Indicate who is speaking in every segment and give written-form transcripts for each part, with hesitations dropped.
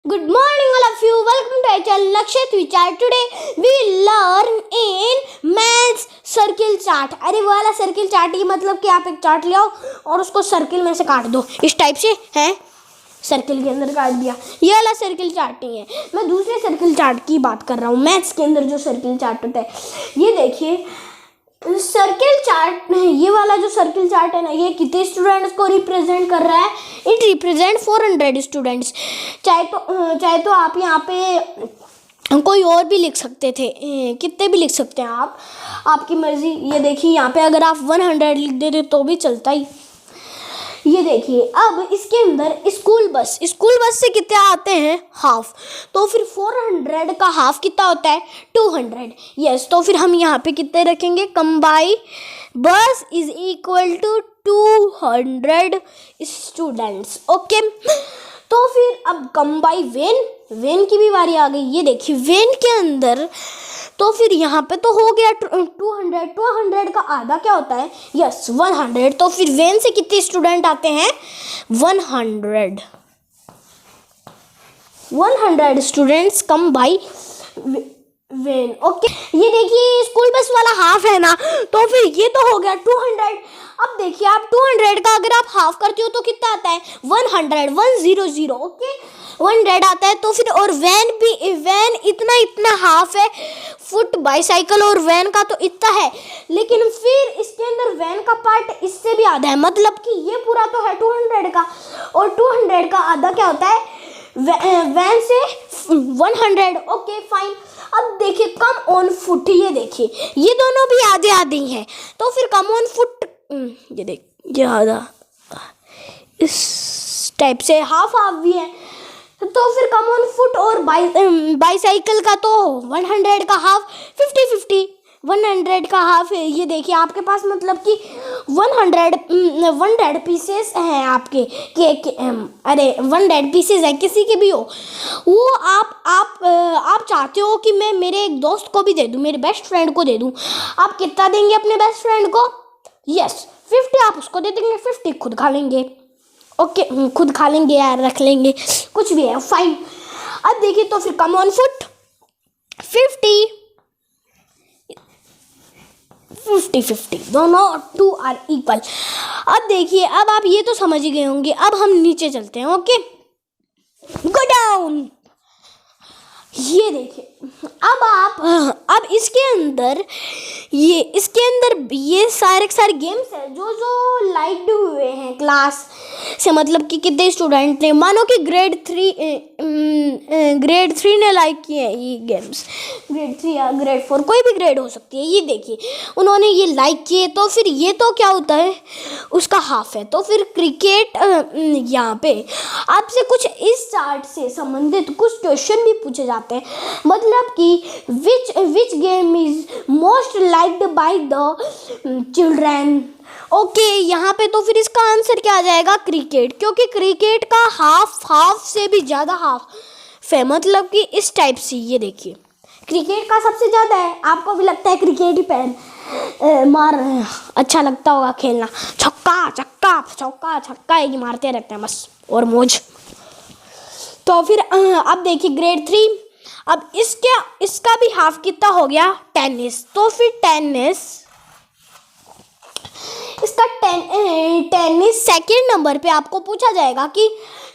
Speaker 1: Good morning, all of you. Welcome to our channel Lakshit Vichar. Today we learn in maths circle chart. अरे वो वाला circle chart ये मतलब कि आप एक चार्ट ले आओ और उसको सर्किल में से काट दो इस टाइप से है. सर्किल के अंदर काट दिया. ये वाला सर्किल चार्ट नहीं है, मैं दूसरे सर्किल चार्ट की बात कर रहा हूँ. मैथ्स के अंदर जो सर्किल चार्ट होता है ये देखिए. सर्किल चार्ट, ये वाला जो सर्किल चार्ट है ना, ये कितने स्टूडेंट्स को रिप्रेजेंट कर रहा है? It represent 400 students. चाहे तो आप यहाँ पे कोई और भी लिख सकते थे, कितने भी लिख सकते हैं आप, आपकी मर्जी. ये देखिए यहाँ पे अगर आप 100 लिख देते तो भी चलता ही. ये देखिए अब इसके अंदर स्कूल बस से कितने आते हैं? हाफ. तो फिर 400 का हाफ कितना होता है? 200. यस, तो फिर हम यहाँ पे कितने रखेंगे? कंबाइन बस is equal to 200 students. Okay, तो फिर अब कंबाइन वेन की भी बारी आ गई. ये देखिए वेन के अंदर तो फिर यहाँ पे तो हो गया 200 का आधा क्या होता है? यस 100. तो फिर वेन से कितने स्टूडेंट आते हैं? 100 students come by when. Okay, ये देखिए स्कूल बस वाला हाफ है ना, तो फिर ये तो हो गया 200. अब देखिए आप 200 का अगर आप हाफ करते हो तो कितना आता है? 100. ओके, 100 आता है. तो फिर और वैन इतना हाफ है. फुट बाईसाइकिल और वैन का तो इतना है, लेकिन फिर इसके अंदर वैन का पार्ट इससे भी आधा है. मतलब कि ये पूरा तो है 200 का, और 200 का आधा क्या होता है? वैन से 100. Okay fine. अब देखिए कम ऑन फुट, ये देखिए ये दोनों भी आधे आधे ही हैं. तो फिर कम ऑन फुट, ये देख ये आधा इस टाइप से हाफ भी है. तो फिर कम ऑन फुट और बाईसाइकिल का तो 100 का हाफ 50-50. 100 का हाफ है. ये देखिए आपके पास मतलब कि 100 पीसेस हैं आपके अरे 100 पीसेस हैं किसी के भी हो. वो आप चाहते हो कि मैं मेरे एक दोस्त को भी दे दूं, मेरे बेस्ट फ्रेंड को दे दूं. आप कितना देंगे अपने बेस्ट फ्रेंड को? यस 50. आप उसको दे देंगे, 50 खुद खा लेंगे. ओके, खुद खा लेंगे यार, रख लेंगे, कुछ भी है, फाइन. अब देखिए तो फिर कम ऑन फुट 50 दोनों 2 आर इक्वल. अब देखिए अब आप ये तो समझ ही गए होंगे. अब हम नीचे चलते हैं. Okay, go down. ये देखिए अब इसके अंदर ये सारे गेम्स हैं जो लाइक हुए हैं क्लास से. मतलब कि कितने स्टूडेंट ने, मानो कि ग्रेड 3 ने लाइक किए हैं ये गेम्स. ग्रेड 3 या ग्रेड 4 कोई भी ग्रेड हो सकती है. ये देखिए उन्होंने ये लाइक किए. तो फिर ये तो क्या होता है? उसका हाफ है. तो फिर क्रिकेट, यहाँ पे आपसे कुछ इस चार्ट से संबंधित कुछ क्वेश्चन भी पूछे जाते हैं. मतलब कि which game is most liked by the children. Okay, यहाँ पे तो फिर इसका आंसर क्या आ जाएगा? क्रिकेट, क्योंकि क्रिकेट का हाफ से भी ज़्यादा हाफ है. मतलब कि इस टाइप से ये देखिए क्रिकेट का सबसे ज़्यादा है. आपको भी लगता है क्रिकेट ही पैर मार अच्छा लगता होगा खेलना. छक्का छक्का ही मारते रहते हैं बस, और मौज. तो फिर अब देखिए ग्रेड 3. अब इसका भी हाफ कितना हो गया? टेनिस. तो फिर टेनिस सेकेंड नंबर पे आपको पूछा जाएगा कि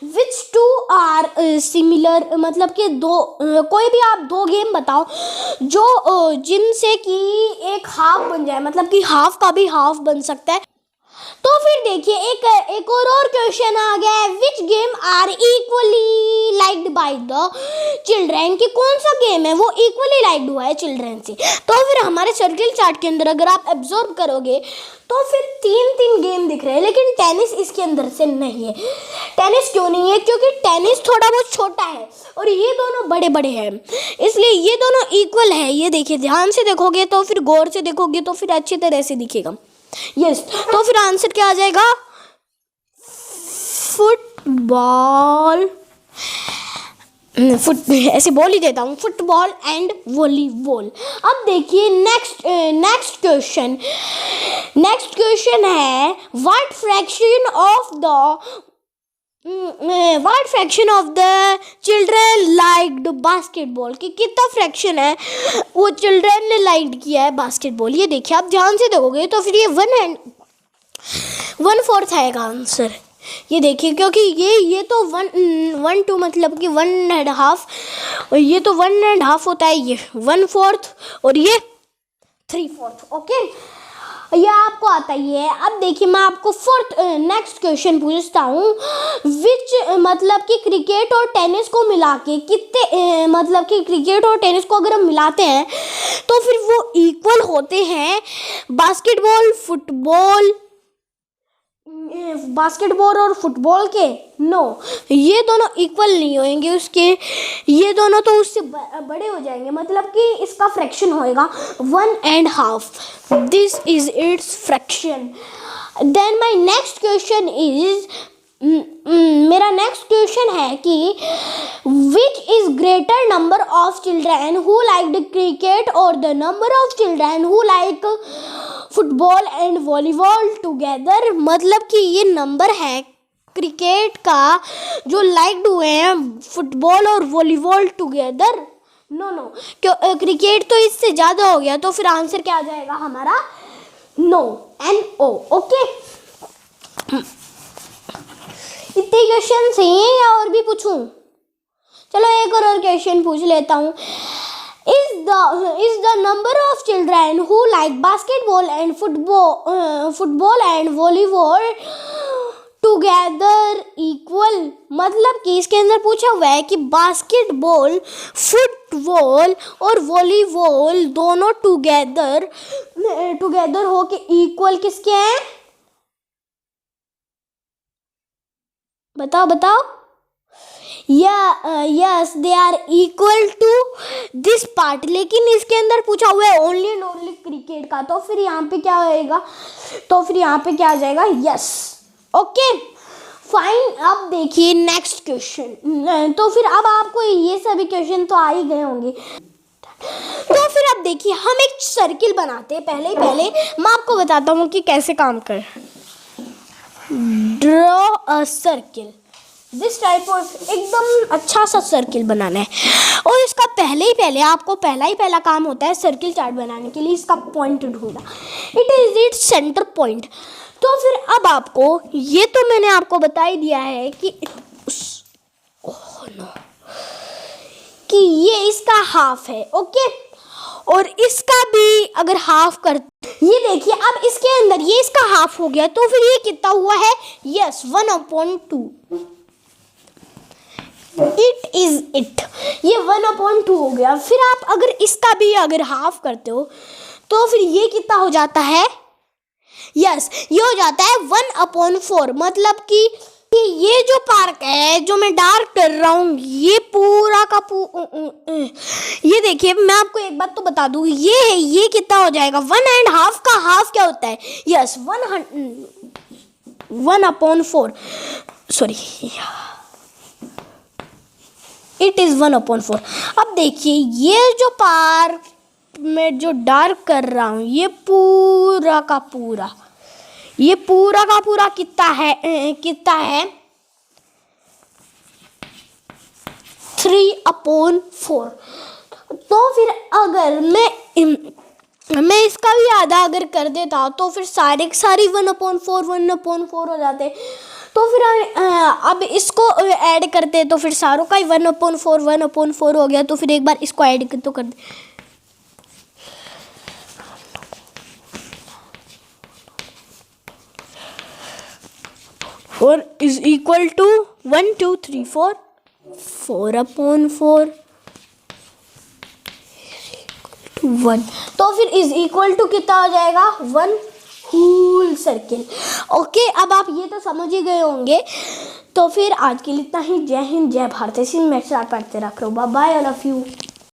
Speaker 1: विच 2 आर सिमिलर. मतलब कि कोई भी आप 2 गेम बताओ जो जिनसे कि एक हाफ बन जाए. मतलब कि हाफ का भी हाफ बन सकता है. तो फिर देखिए एक और क्वेश्चन आ गया है. Which game are equally liked by the children. कि कौन सा गेम है वो इक्वली लाइक्ड हुआ है चिल्ड्रन से. तो फिर हमारे सर्किल चार्ट के अंदर अगर आप एब्जॉर्ब करोगे तो फिर 3 गेम दिख रहे हैं, लेकिन टेनिस इसके अंदर से नहीं है. टेनिस क्यों नहीं है? क्योंकि टेनिस थोड़ा बहुत छोटा है और ये दोनों बड़े बड़े हैं, इसलिए ये दोनों इक्वल है. ये देखिए ध्यान से देखोगे तो फिर गौर से देखोगे तो फिर अच्छी तरह से दिखेगा. यस, तो फिर आंसर क्या आ जाएगा? फुटबॉल. ऐसे बोल ही देता हूँ, फुटबॉल एंड वॉलीबॉल. अब देखिए नेक्स्ट क्वेश्चन है what fraction of the children liked basketball, कि कितना फ्रैक्शन है वो चिल्ड्रन ने लाइक किया है बास्केटबॉल। ये देखिए आप ध्यान से देखोगे तो फिर ये 1/4 आएगा आंसर। ये देखिए क्योंकि ये तो 1/2 मतलब कि 1.5, और ये तो 1.5 होता है, ये 1/4 और ये 3/4। ओके, ये आपको आता ही है। अब देखिए मैं आपको नेक्स्ट क्वेश्चन पूछता हूँ, विच मतलब कि क्रिकेट और टेनिस को मिला के कितने मतलब कि क्रिकेट और टेनिस को अगर हम मिलाते हैं तो फिर वो इक्वल होते हैं बास्केटबॉल और फुटबॉल के? नो, ये दोनों इक्वल नहीं होंगे उसके, ये दोनों तो उससे बड़े हो जाएंगे, मतलब कि इसका फ्रैक्शन होएगा 1.5। This is its fraction. Then my next question is, मेरा नेक्स्ट क्वेश्चन है कि which is greater number of children who like cricket और the number of children who like football and volleyball together. मतलब कि ये number है cricket का जो लाइक्ड हुए हैं फुटबॉल और वॉलीबॉल टुगेदर। नो, क्यों क्रिकेट तो इससे ज़्यादा हो गया, तो फिर आंसर क्या आ जाएगा हमारा? No, NO। ओके, इतने क्वेश्चन हैं या और भी पूछूं? चलो एक और क्वेश्चन पूछ लेता हूँ। Is the number of children who like basketball and football and volleyball together equal? मतलब कि इसके अंदर पूछा हुआ है कि बास्केटबॉल, फुटबॉल और वॉलीबॉल दोनों टुगेदर हो के इक्वल किसके हैं? बताओ। Yes, they are equal to this part, लेकिन इसके अंदर पूछा हुआ है ओनली एंड ओनली क्रिकेट का, तो फिर यहाँ पे क्या होएगा? तो फिर यहाँ पे क्या आ जाएगा? यस। Okay fine. अब देखिए नेक्स्ट क्वेश्चन। तो फिर अब आपको ये सभी क्वेश्चन तो आ ही गए होंगे, तो फिर अब देखिए हम एक सर्किल बनाते हैं। पहले मैं आपको बताता हूँ कि कैसे काम कर। Draw a circle, this type of एकदम अच्छा सा सर्किल बनाना है, और इसका पहले आपको पहला काम होता है सर्किल चार्ट बनाने के लिए इसका पॉइंट ढूंढना। It is its centre point. तो फिर अब आपको ये तो मैंने आपको बता ही दिया है कि कि ये इसका हाफ है। ओके, और इसका भी अगर हाफ कर, ये देखिए अब इसके अंदर ये इसका हाफ हो गया, तो फिर ये कितना हुआ है? यस, 1/2। इट इज इट, ये 1/2 हो गया। फिर आप अगर इसका भी अगर हाफ करते हो तो फिर ये कितना हो जाता है? यस, ये हो जाता है 1/4। मतलब कि ये जो पार्क है जो मैं डार्क कर रहा हूँ, ये पूरा का ये देखिए मैं आपको एक बात तो बता दूँ, ये कितना हो जाएगा? 1.5 का हाफ क्या होता है? यस, 1/4। Sorry, it is 1/4। अब देखिए ये जो पार्क में जो डार्क कर रहा हूँ, ये पूरा का पूरा कितना है? 3/4। तो फिर अगर मैं इसका भी आधा अगर कर देता तो फिर सारी 1/4 हो जाते। तो फिर अब इसको ऐड करते तो फिर सारों का ही 1/4 हो गया। तो फिर एक बार इसको ऐड तो कर दे। और इज इक्वल टू 1 2 3 4 4/4 1। तो फिर इज इक्वल टू कितना हो जाएगा? 1 होल सर्किल। ओके, अब आप ये तो समझ ही गए होंगे। तो फिर आज के लिए इतना ही। जय हिंद, जय भारत। इसी में पढ़ते रख रहा हूँ। Bye bye, I love you.